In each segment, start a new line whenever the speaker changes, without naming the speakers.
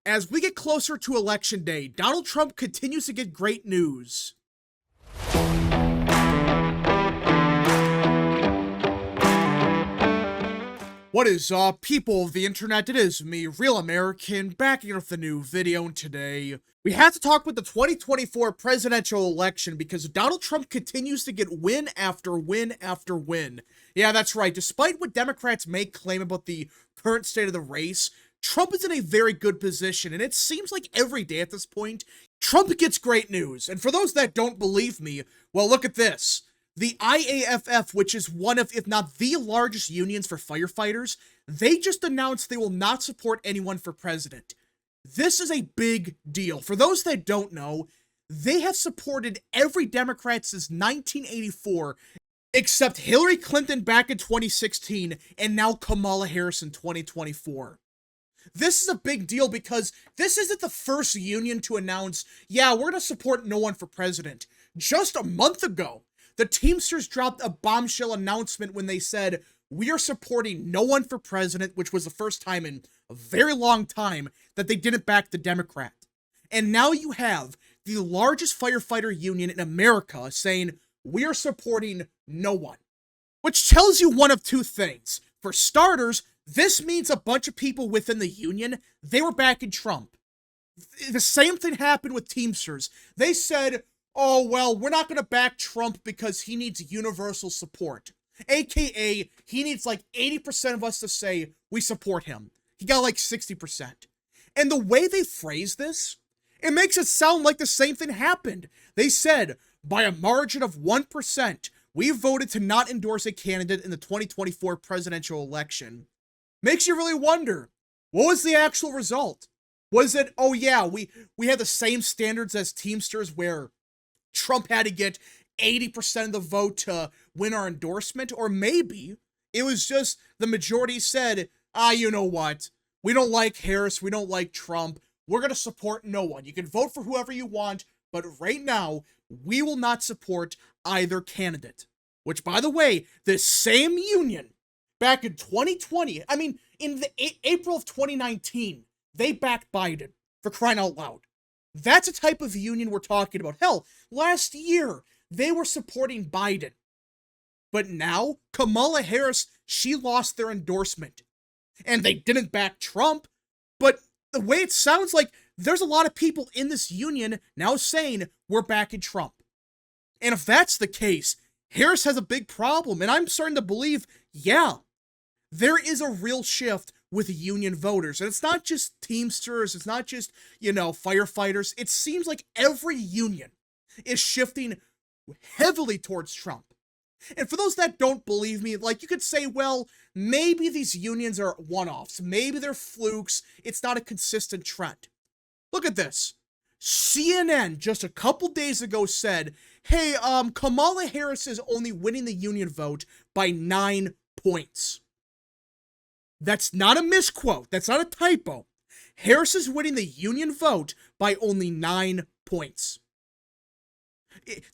As we get closer to Election Day, Donald Trump continues to get great news. What is up, people of the internet? It is me, Real American, back again with a new video, and today we have to talk about the 2024 presidential election because Donald Trump continues to get win after win after win. Yeah, that's right. Despite what Democrats may claim about the current state of the race, Trump is in a very good position, and it seems like every day at this point, Trump gets great news. And for those that don't believe me, well, look at this. The IAFF, which is one of, if not the largest unions for firefighters, they just announced they will not support anyone for president. This is a big deal. For those that don't know, they have supported every Democrat since 1984, except Hillary Clinton back in 2016, and now Kamala Harris in 2024. This is a big deal because this isn't the first union to announce, yeah, we're going to support no one for president. Just a month ago, the Teamsters dropped a bombshell announcement when they said, we are supporting no one for president, which was the first time in a very long time that they didn't back the Democrat. And now you have the largest firefighter union in America saying, we are supporting no one. Which tells you one of two things. For starters, this means a bunch of people within the union, they were backing Trump. The same thing happened with Teamsters. They said, oh, well, we're not going to back Trump because he needs universal support. AKA, he needs like 80% of us to say we support him. He got like 60%. And the way they phrase this, it makes it sound like the same thing happened. They said, by a margin of 1%, we voted to not endorse a candidate in the 2024 presidential election. Makes you really wonder, what was the actual result? Was it, oh yeah, we had the same standards as Teamsters where Trump had to get 80% of the vote to win our endorsement? Or maybe it was just the majority said, you know what? We don't like Harris. We don't like Trump. We're going to support no one. You can vote for whoever you want, but right now, we will not support either candidate. Which, by the way, this same union, back in 2020, I mean, in the April of 2019, they backed Biden, for crying out loud. That's a type of union we're talking about. Hell, last year, they were supporting Biden. But now, Kamala Harris, she lost their endorsement. And they didn't back Trump, but the way it sounds like, there's a lot of people in this union now saying, we're backing Trump. And if that's the case, Harris has a big problem, and I'm starting to believe, yeah, there is a real shift with union voters. And it's not just Teamsters, it's not just, firefighters. It seems like every union is shifting heavily towards Trump. And for those that don't believe me, like, you could say, well, maybe these unions are one-offs. Maybe they're flukes. It's not a consistent trend. Look at this. CNN just a couple days ago said, hey, Kamala Harris is only winning the union vote by 9 points. That's not a misquote. That's not a typo. Harris is winning the union vote by only 9 points.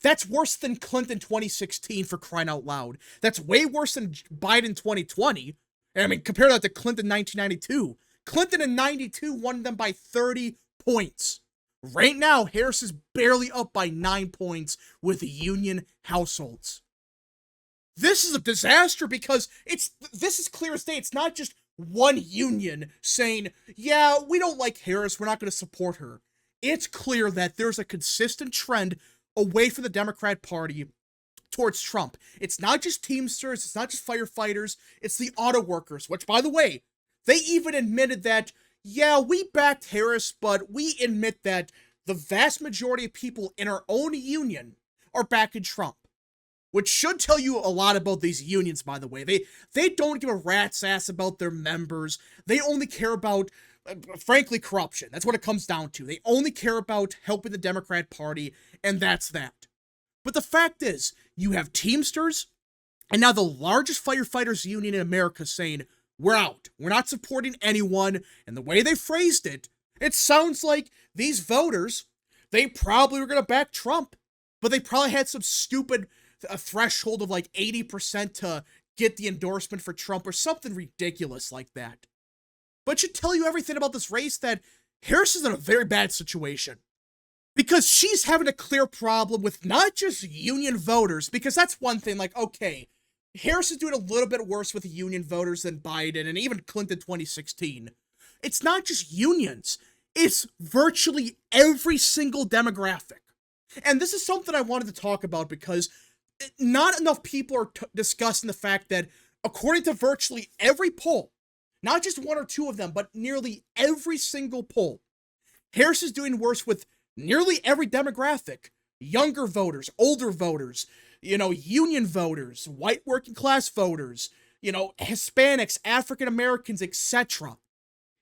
That's worse than Clinton 2016, for crying out loud. That's way worse than Biden 2020. I mean, compare that to Clinton 1992. Clinton in 92 won them by 30 points. Right now, Harris is barely up by 9 points with union households. This is a disaster because this is clear as day. It's not just one union saying, yeah, we don't like Harris, we're not going to support her. It's clear that there's a consistent trend away from the Democrat Party towards Trump. It's not just Teamsters, it's not just firefighters, it's the auto workers, which, by the way, they even admitted that, yeah, we backed Harris, but we admit that the vast majority of people in our own union are backing Trump. Which should tell you a lot about these unions, by the way. They don't give a rat's ass about their members. They only care about, frankly, corruption. That's what it comes down to. They only care about helping the Democrat Party, and that's that. But the fact is, you have Teamsters, and now the largest firefighters union in America saying, we're out. We're not supporting anyone. And the way they phrased it, it sounds like these voters, they probably were going to back Trump, but they probably had some stupid threshold of like 80% to get the endorsement for Trump or something ridiculous like that. But it should tell you everything about this race that Harris is in a very bad situation because she's having a clear problem with not just union voters, because that's one thing, like, okay, Harris is doing a little bit worse with union voters than Biden and even Clinton 2016. It's not just unions, it's virtually every single demographic. And this is something I wanted to talk about because not enough people are discussing the fact that, according to virtually every poll, not just one or two of them, but nearly every single poll, Harris is doing worse with nearly every demographic. Younger voters, older voters, union voters, white working class voters, Hispanics, African Americans, etc.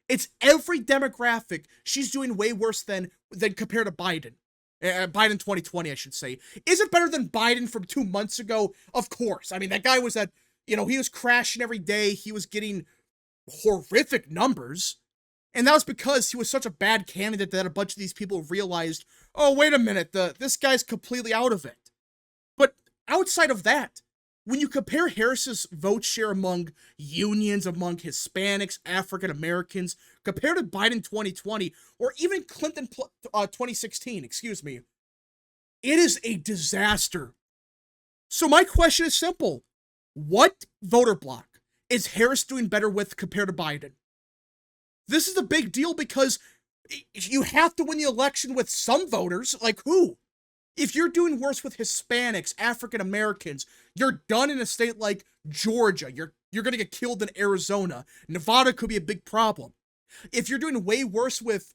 It's every demographic she's doing way worse than compared to Biden. Biden 2020, I should say. Is it better than Biden from 2 months ago? Of course. I mean, that guy was he was crashing every day. He was getting horrific numbers. And that was because he was such a bad candidate that a bunch of these people realized, oh, wait a minute, this guy's completely out of it. But outside of that, when you compare Harris's vote share among unions, among Hispanics, African Americans, compared to Biden 2020, or even Clinton 2016, excuse me, it is a disaster. So my question is simple. What voter bloc is Harris doing better with compared to Biden? This is a big deal because you have to win the election with some voters. Like who? If you're doing worse with Hispanics, African Americans, you're done in a state like Georgia. You're going to get killed in Arizona. Nevada could be a big problem. If you're doing way worse with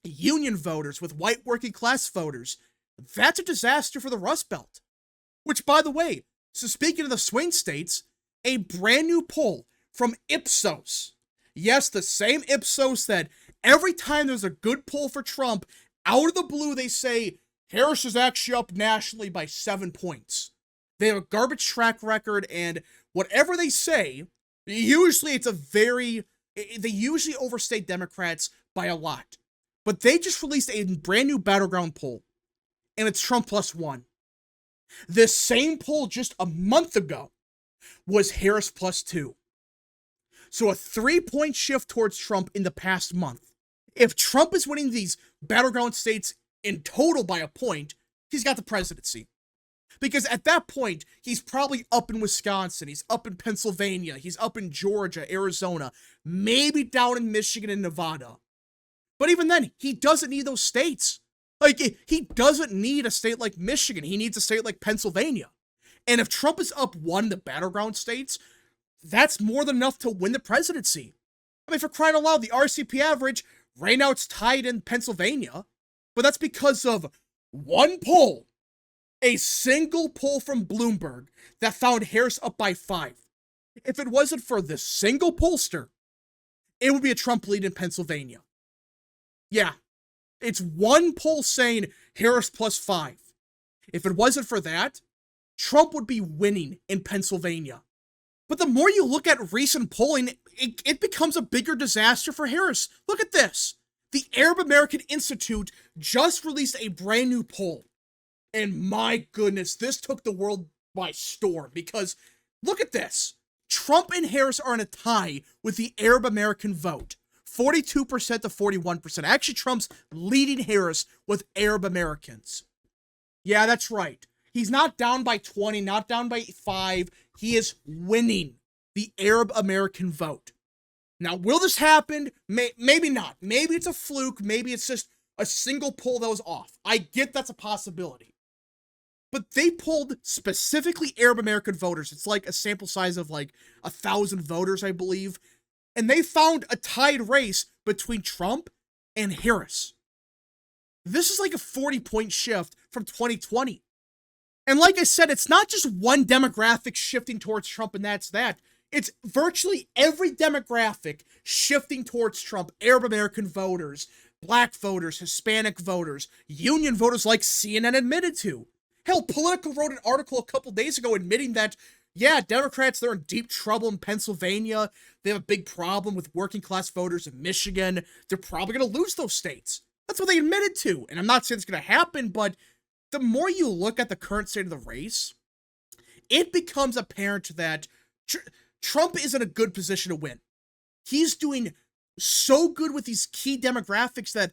union voters, with white working class voters, that's a disaster for the Rust Belt. Which, by the way, so speaking of the swing states, a brand new poll from Ipsos. Yes, the same Ipsos that every time there's a good poll for Trump, out of the blue they say Harris is actually up nationally by 7 points. They have a garbage track record, and whatever they say, usually they usually overstate Democrats by a lot. But they just released a brand new Battleground poll, and it's Trump +1. This same poll just a month ago was Harris +2. So a 3-point shift towards Trump in the past month. If Trump is winning these Battleground states in total by a point, he's got the presidency. Because at that point, he's probably up in Wisconsin, he's up in Pennsylvania, he's up in Georgia, Arizona, maybe down in Michigan and Nevada. But even then, he doesn't need those states. Like, he doesn't need a state like Michigan, he needs a state like Pennsylvania. And if Trump is up one of the Battleground states, that's more than enough to win the presidency. I mean, for crying out loud, the RCP average, right now it's tied in Pennsylvania, but that's because of one poll, a single poll from Bloomberg that found Harris up by 5. If it wasn't for this single pollster, it would be a Trump lead in Pennsylvania. Yeah, it's one poll saying Harris +5. If it wasn't for that, Trump would be winning in Pennsylvania. But the more you look at recent polling, it becomes a bigger disaster for Harris. Look at this. The Arab American Institute just released a brand new poll. And my goodness, this took the world by storm because look at this. Trump and Harris are in a tie with the Arab American vote. 42% to 41%. Actually, Trump's leading Harris with Arab Americans. Yeah, that's right. He's not down by 20, not down by 5. He is winning the Arab American vote. Now, will this happen? Maybe not. Maybe it's a fluke. Maybe it's just a single poll that was off. I get that's a possibility. But they polled specifically Arab American voters. It's like a sample size of like 1,000 voters, I believe. And they found a tied race between Trump and Harris. This is like a 40-point shift from 2020. And like I said, it's not just one demographic shifting towards Trump and that's that. It's virtually every demographic shifting towards Trump. Arab American voters, black voters, Hispanic voters, union voters like CNN admitted to. Hell, Politico wrote an article a couple days ago admitting that, yeah, Democrats, they're in deep trouble in Pennsylvania. They have a big problem with working class voters in Michigan. They're probably going to lose those states. That's what they admitted to. And I'm not saying it's going to happen, but the more you look at the current state of the race, it becomes apparent that Trump is in a good position to win. He's doing so good with these key demographics that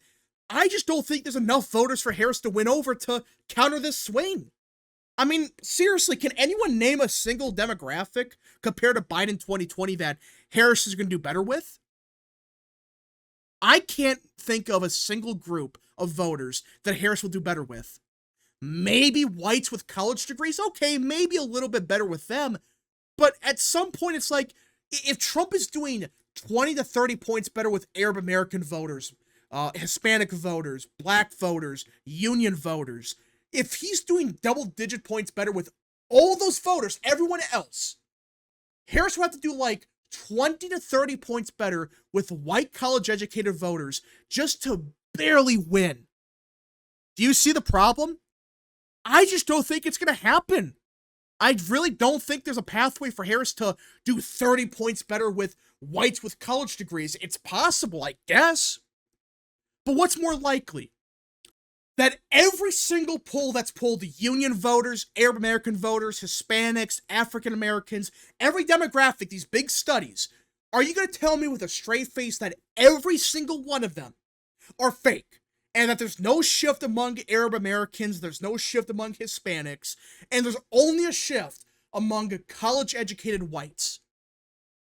I just don't think there's enough voters for Harris to win over to counter this swing. I mean, seriously, can anyone name a single demographic compared to Biden 2020 that Harris is going to do better with? I can't think of a single group of voters that Harris will do better with. Maybe whites with college degrees, okay, maybe a little bit better with them, but at some point it's like, if Trump is doing 20 to 30 points better with Arab American voters, Hispanic voters, black voters, union voters, if he's doing double-digit points better with all those voters, everyone else, Harris will have to do like 20 to 30 points better with white college-educated voters just to barely win. Do you see the problem? I just don't think it's going to happen. I really don't think there's a pathway for Harris to do 30 points better with whites with college degrees. It's possible, I guess. But what's more likely? That every single poll that's polled union voters, Arab American voters, Hispanics, African Americans, every demographic, these big studies, are you going to tell me with a straight face that every single one of them are fake? And that there's no shift among Arab Americans, there's no shift among Hispanics, and there's only a shift among college-educated whites?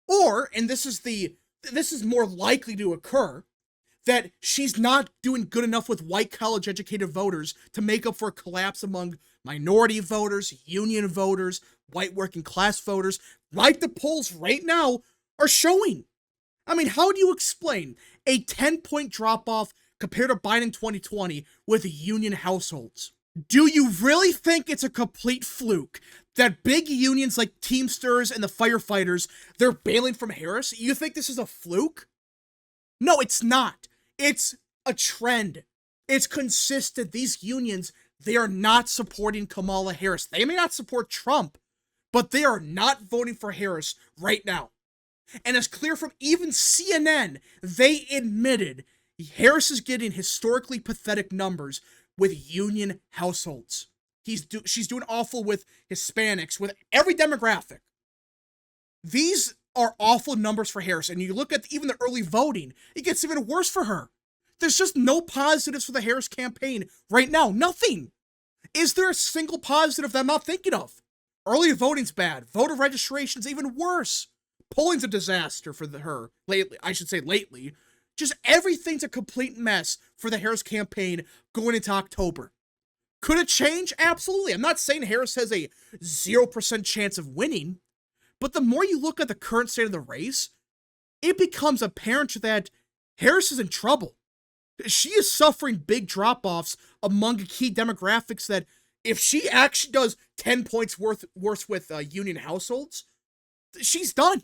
Or, and this is more likely to occur, that she's not doing good enough with white college-educated voters to make up for a collapse among minority voters, union voters, white working-class voters, like the polls right now are showing. I mean, how do you explain a 10-point drop-off compared to Biden 2020 with union households? Do you really think it's a complete fluke that big unions like Teamsters and the firefighters, they're bailing from Harris? You think this is a fluke? No, it's not. It's a trend. It's consistent. These unions, they are not supporting Kamala Harris. They may not support Trump, but they are not voting for Harris right now. And it's clear from even CNN, they admitted Harris is getting historically pathetic numbers with union households. She's doing awful with Hispanics, with every demographic. These are awful numbers for Harris, and you look at even the early voting, it gets even worse for her. There's just no positives for the Harris campaign right now. Nothing. Is there a single positive that I'm not thinking of? Early voting's bad. Voter registration's even worse. Polling's a disaster for her lately. I should say lately. Just everything's a complete mess for the Harris campaign going into October. Could it change? Absolutely. I'm not saying Harris has a 0% chance of winning, but the more you look at the current state of the race, it becomes apparent that Harris is in trouble. She is suffering big drop-offs among key demographics that if she actually does 10 points worse with union households, she's done.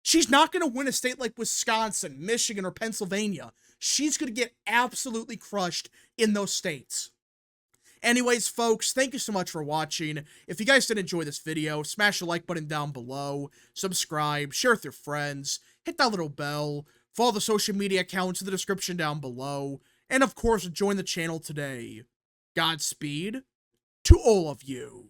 She's not going to win a state like Wisconsin, Michigan, or Pennsylvania. She's going to get absolutely crushed in those states. Anyways, folks, thank you so much for watching. If you guys did enjoy this video, smash the like button down below, subscribe, share with your friends, hit that little bell, follow the social media accounts in the description down below, and of course, join the channel today. Godspeed to all of you.